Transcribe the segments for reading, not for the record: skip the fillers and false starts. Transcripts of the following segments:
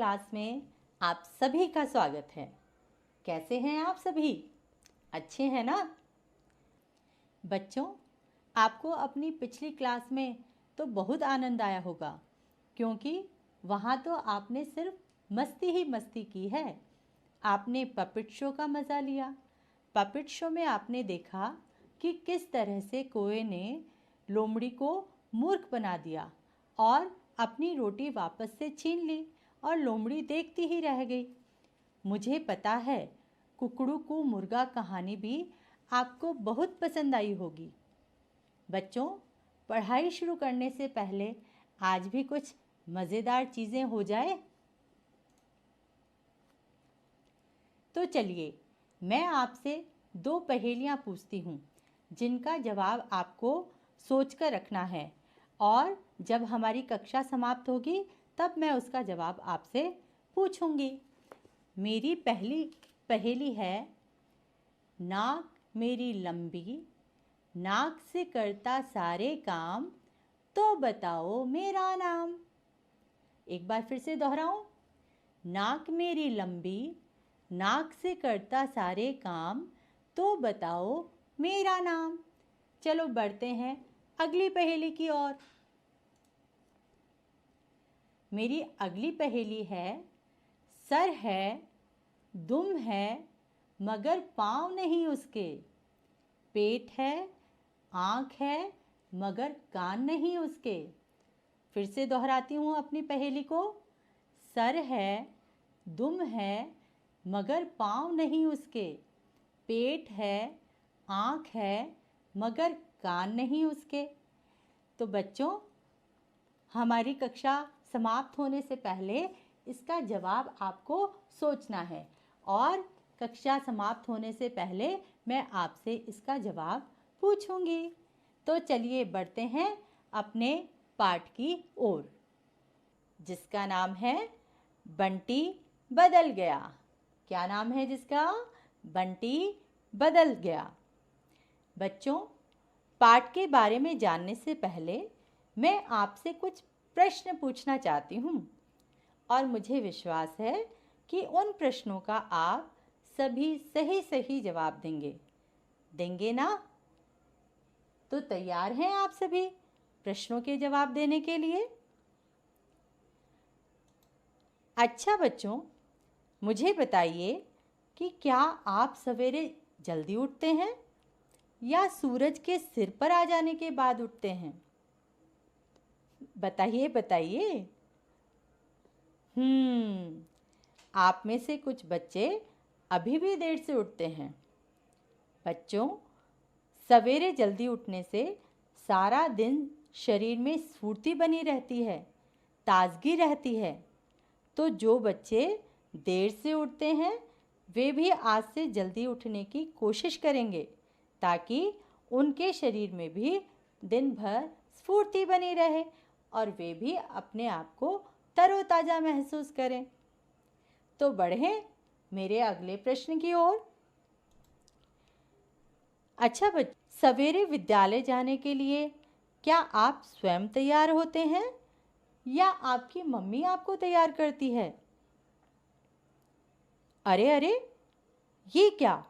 Class में आप सभी का स्वागत है। कैसे हैं आप सभी? अच्छे हैं ना? बच्चों, आपको अपनी पिछली क्लास में तो बहुत आनंद आया होगा, क्योंकि वहाँ तो आपने सिर्फ मस्ती ही मस्ती की है। आपने पपेट शो का मज़ा लिया। पपेट शो में आपने देखा कि किस तरह से कोए ने लोमड़ी को मूर्ख बना दिया और अपनी रोटी वापस से छीन ली और लोमड़ी देखती ही रह गई। मुझे पता है कुकड़ू को मुर्गा कहानी भी आपको बहुत पसंद आई होगी। बच्चों, पढ़ाई शुरू करने से पहले आज भी कुछ मज़ेदार चीज़ें हो जाए। तो चलिए, मैं आपसे 2 पहेलियाँ पूछती हूँ, जिनका जवाब आपको सोचकर रखना है और जब हमारी कक्षा समाप्त होगी तब मैं उसका जवाब आपसे पूछूंगी। मेरी पहली पहेली है, नाक मेरी लंबी, नाक से करता सारे काम, तो बताओ मेरा नाम। एक बार फिर से दोहराऊं। नाक मेरी लंबी, नाक से करता सारे काम, तो बताओ मेरा नाम। चलो बढ़ते हैं अगली पहेली की ओर। मेरी अगली पहेली है, सर है, दुम है, मगर पाँव नहीं उसके, पेट है, आँख है, मगर कान नहीं उसके। फिर से दोहराती हूँ अपनी पहेली को। सर है, दुम है, मगर पाँव नहीं उसके, पेट है, आँख है, मगर कान नहीं उसके। तो बच्चों, हमारी कक्षा समाप्त होने से पहले इसका जवाब आपको सोचना है और कक्षा समाप्त होने से पहले मैं आपसे इसका जवाब पूछूंगी। तो चलिए बढ़ते हैं अपने पाठ की ओर, जिसका नाम है बंटी बदल गया। क्या नाम है जिसका? बंटी बदल गया। बच्चों, पाठ के बारे में जानने से पहले मैं आपसे कुछ प्रश्न पूछना चाहती हूँ और मुझे विश्वास है कि उन प्रश्नों का आप सभी सही सही जवाब देंगे ना? तो तैयार हैं आप सभी प्रश्नों के जवाब देने के लिए? अच्छा बच्चों, मुझे बताइए कि क्या आप सवेरे जल्दी उठते हैं या सूरज के सिर पर आ जाने के बाद उठते हैं? बताइए बताइए। आप में से कुछ बच्चे अभी भी देर से उठते हैं। बच्चों, सवेरे जल्दी उठने से सारा दिन शरीर में स्फूर्ति बनी रहती है, ताजगी रहती है। तो जो बच्चे देर से उठते हैं वे भी आज से जल्दी उठने की कोशिश करेंगे, ताकि उनके शरीर में भी दिन भर स्फूर्ति बनी रहे और वे भी अपने आप को तरोताज़ा महसूस करें। तो बढ़ें मेरे अगले प्रश्न की ओर। अच्छा बच्चे, सवेरे विद्यालय जाने के लिए क्या आप स्वयं तैयार होते हैं या आपकी मम्मी आपको तैयार करती है? अरे अरे, ये क्या?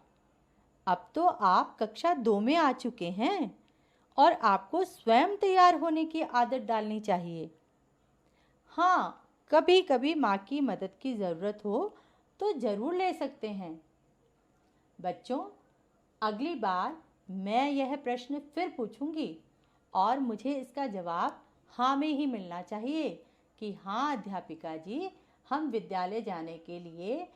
अब तो आप कक्षा 2 में आ चुके हैं और आपको स्वयं तैयार होने की आदत डालनी चाहिए। हाँ, कभी कभी माँ की मदद की ज़रूरत हो तो ज़रूर ले सकते हैं। बच्चों, अगली बार मैं यह प्रश्न फिर पूछूंगी और मुझे इसका जवाब हाँ में ही मिलना चाहिए कि हाँ अध्यापिका जी, हम विद्यालय जाने के लिए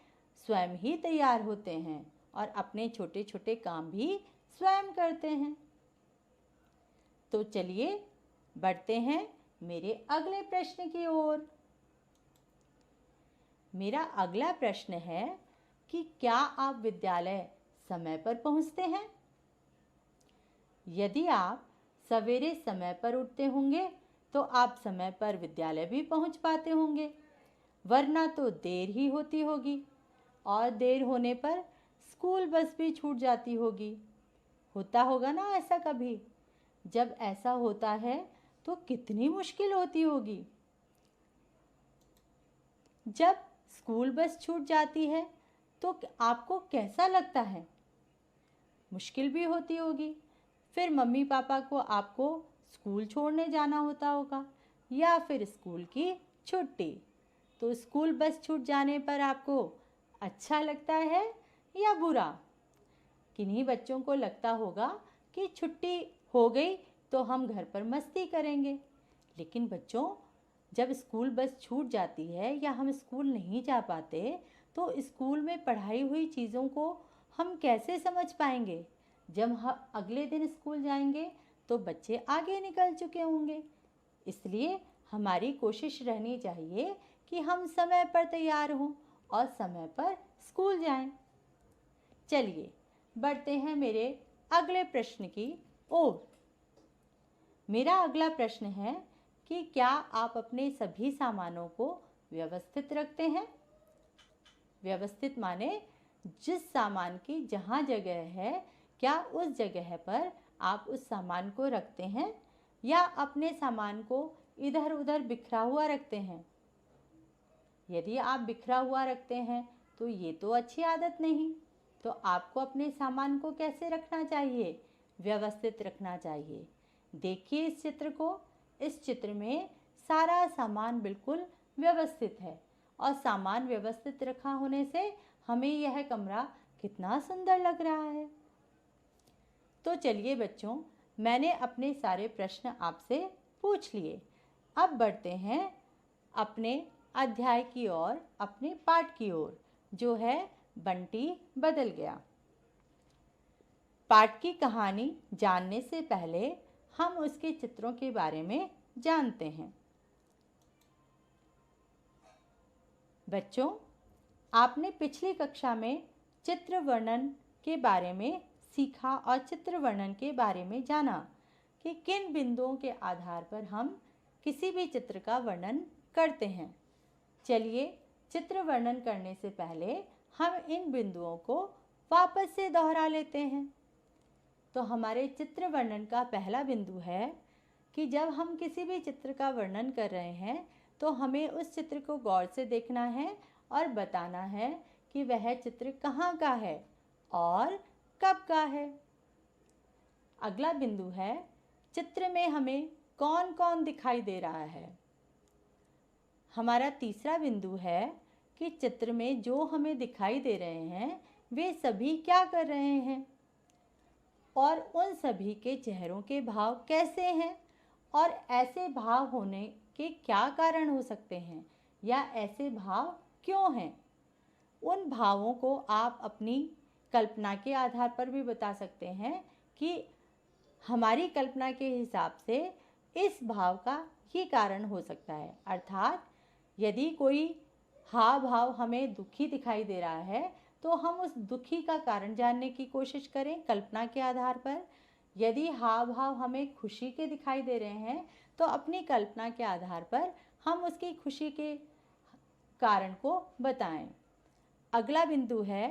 स्वयं ही तैयार होते हैं और अपने छोटे छोटे काम भी स्वयं करते हैं। तो चलिए बढ़ते हैं मेरे अगले प्रश्न की ओर। मेरा अगला प्रश्न है कि क्या आप विद्यालय समय पर पहुंचते हैं? यदि आप सवेरे समय पर उठते होंगे तो आप समय पर विद्यालय भी पहुंच पाते होंगे, वरना तो देर ही होती होगी और देर होने पर स्कूल बस भी छूट जाती होगी। होता होगा ना ऐसा कभी? जब ऐसा होता है तो कितनी मुश्किल होती होगी। जब स्कूल बस छूट जाती है तो आपको कैसा लगता है? मुश्किल भी होती होगी। फिर मम्मी पापा को आपको स्कूल छोड़ने जाना होता होगा या फिर स्कूल की छुट्टी। तो स्कूल बस छूट जाने पर आपको अच्छा लगता है या बुरा? किन्हीं बच्चों को लगता होगा कि छुट्टी हो गई तो हम घर पर मस्ती करेंगे। लेकिन बच्चों, जब स्कूल बस छूट जाती है या हम स्कूल नहीं जा पाते तो स्कूल में पढ़ाई हुई चीज़ों को हम कैसे समझ पाएंगे? जब हम अगले दिन स्कूल जाएंगे तो बच्चे आगे निकल चुके होंगे। इसलिए हमारी कोशिश रहनी चाहिए कि हम समय पर तैयार हों और समय पर स्कूल जाएं। चलिए बढ़ते हैं मेरे अगले प्रश्न की ओर। मेरा अगला प्रश्न है कि क्या आप अपने सभी सामानों को व्यवस्थित रखते हैं? व्यवस्थित माने जिस सामान की जहाँ जगह है, क्या उस जगह पर आप उस सामान को रखते हैं या अपने सामान को इधर उधर बिखरा हुआ रखते हैं? यदि आप बिखरा हुआ रखते हैं तो ये तो अच्छी आदत नहीं। तो आपको अपने सामान को कैसे रखना चाहिए? व्यवस्थित रखना चाहिए। देखिए इस चित्र को। इस चित्र में सारा सामान बिल्कुल व्यवस्थित है और सामान व्यवस्थित रखा होने से हमें यह कमरा कितना सुंदर लग रहा है। तो चलिए बच्चों, मैंने अपने सारे प्रश्न आपसे पूछ लिए। अब बढ़ते हैं अपने अध्याय की ओर, अपने पाठ की ओर, जो है बंटी बदल गया। पाठ की कहानी जानने से पहले हम उसके चित्रों के बारे में जानते हैं। बच्चों, आपने पिछली कक्षा में चित्र वर्णन के बारे में सीखा और चित्र वर्णन के बारे में जाना कि किन बिंदुओं के आधार पर हम किसी भी चित्र का वर्णन करते हैं। चलिए चित्र वर्णन करने से पहले हम इन बिंदुओं को वापस से दोहरा लेते हैं। तो हमारे चित्र वर्णन का पहला बिंदु है कि जब हम किसी भी चित्र का वर्णन कर रहे हैं तो हमें उस चित्र को गौर से देखना है और बताना है कि वह चित्र कहाँ का है और कब का है। अगला बिंदु है, चित्र में हमें कौन कौन दिखाई दे रहा है। हमारा तीसरा बिंदु है कि चित्र में जो हमें दिखाई दे रहे हैं वे सभी क्या कर रहे हैं और उन सभी के चेहरों के भाव कैसे हैं और ऐसे भाव होने के क्या कारण हो सकते हैं या ऐसे भाव क्यों हैं। उन भावों को आप अपनी कल्पना के आधार पर भी बता सकते हैं कि हमारी कल्पना के हिसाब से इस भाव का ये कारण हो सकता है। अर्थात यदि कोई हाव भाव हमें दुखी दिखाई दे रहा है तो हम उस दुखी का कारण जानने की कोशिश करें कल्पना के आधार पर। यदि हाव भाव हमें खुशी के दिखाई दे रहे हैं तो अपनी कल्पना के आधार पर हम उसकी खुशी के कारण को बताएं। अगला बिंदु है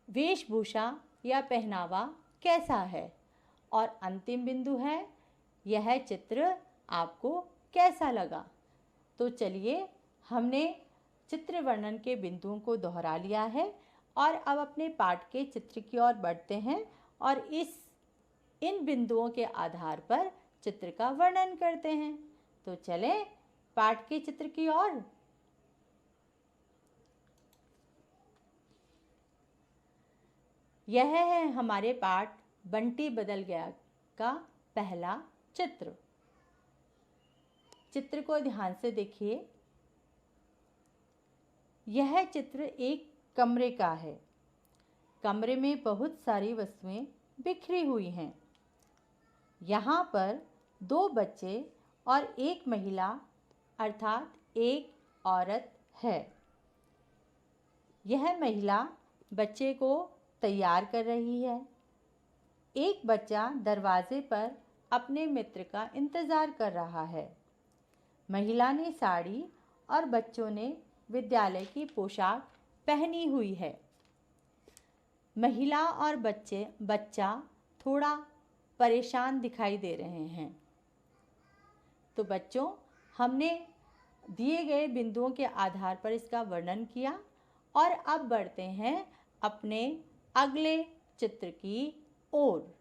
वेशभूषा या पहनावा कैसा है और अंतिम बिंदु है यह चित्र आपको कैसा लगा। तो चलिए हमने चित्र वर्णन के बिंदुओं को दोहरा लिया है और अब अपने पाठ के चित्र की ओर बढ़ते हैं और इन बिंदुओं के आधार पर चित्र का वर्णन करते हैं। तो चलें पाठ के चित्र की ओर। यह है हमारे पाठ बंटी बदल गया का पहला चित्र। चित्र को ध्यान से देखिए। यह चित्र एक कमरे का है। कमरे में बहुत सारी वस्तुएं बिखरी हुई हैं। यहाँ पर दो बच्चे और एक महिला अर्थात एक औरत है। यह महिला बच्चे को तैयार कर रही है। एक बच्चा दरवाजे पर अपने मित्र का इंतज़ार कर रहा है। महिला ने साड़ी और बच्चों ने विद्यालय की पोशाक पहनी हुई है। महिला और बच्चा थोड़ा परेशान दिखाई दे रहे हैं। तो बच्चों, हमने दिए गए बिंदुओं के आधार पर इसका वर्णन किया और अब बढ़ते हैं अपने अगले चित्र की ओर।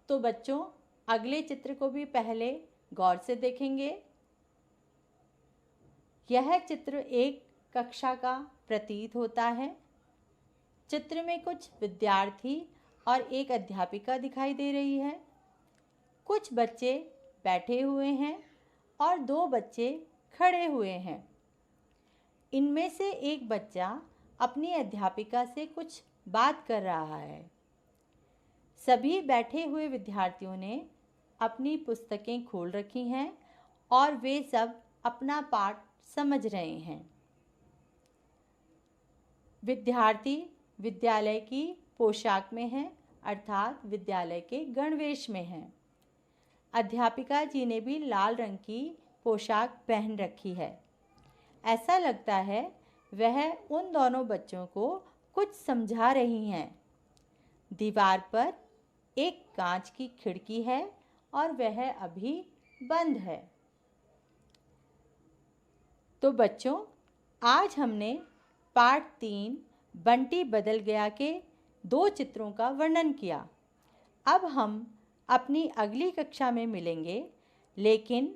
तो बच्चों, अगले चित्र को भी पहले गौर से देखेंगे। यह चित्र एक कक्षा का प्रतीत होता है। चित्र में कुछ विद्यार्थी और एक अध्यापिका दिखाई दे रही है। कुछ बच्चे बैठे हुए हैं और 2 बच्चे खड़े हुए हैं। इनमें से एक बच्चा अपनी अध्यापिका से कुछ बात कर रहा है। सभी बैठे हुए विद्यार्थियों ने अपनी पुस्तकें खोल रखी हैं और वे सब अपना पाठ समझ रहे हैं। विद्यार्थी विद्यालय की पोशाक में हैं, अर्थात विद्यालय के गणवेश में हैं। अध्यापिका जी ने भी लाल रंग की पोशाक पहन रखी है। ऐसा लगता है वह उन दोनों बच्चों को कुछ समझा रही हैं। दीवार पर एक कांच की खिड़की है और वह अभी बंद है। तो बच्चों, आज हमने पाठ 3 बंटी बदल गया के 2 चित्रों का वर्णन किया। अब हम अपनी अगली कक्षा में मिलेंगे, लेकिन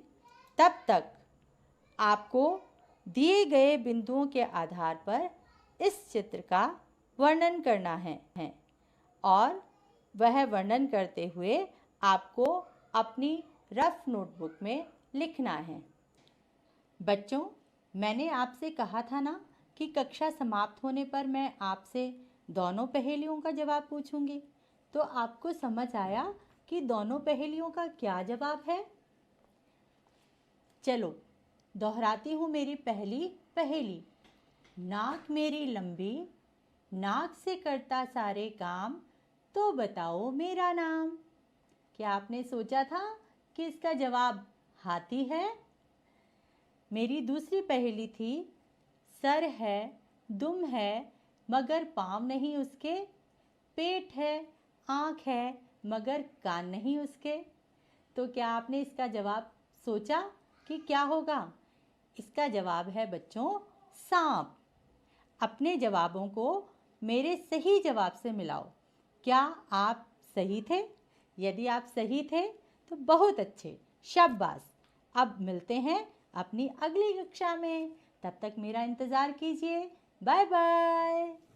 तब तक आपको दिए गए बिंदुओं के आधार पर इस चित्र का वर्णन करना है और वह वर्णन करते हुए आपको अपनी रफ नोटबुक में लिखना है। बच्चों, मैंने आपसे कहा था ना कि कक्षा समाप्त होने पर मैं आपसे दोनों पहेलियों का जवाब पूछूंगी। तो आपको समझ आया कि दोनों पहेलियों का क्या जवाब है? चलो दोहराती हूँ मेरी पहली पहेली। नाक मेरी लंबी, नाक से करता सारे काम, तो बताओ मेरा नाम। क्या आपने सोचा था कि इसका जवाब हाथी है? मेरी दूसरी पहेली थी, सर है, दुम है, मगर पाँव नहीं उसके, पेट है, आँख है, मगर कान नहीं उसके। तो क्या आपने इसका जवाब सोचा कि क्या होगा? इसका जवाब है बच्चों सांप। अपने जवाबों को मेरे सही जवाब से मिलाओ। क्या आप सही थे? यदि आप सही थे तो बहुत अच्छे, शाबाश। अब मिलते हैं अपनी अगली कक्षा में। तब तक मेरा इंतज़ार कीजिए। Bye bye.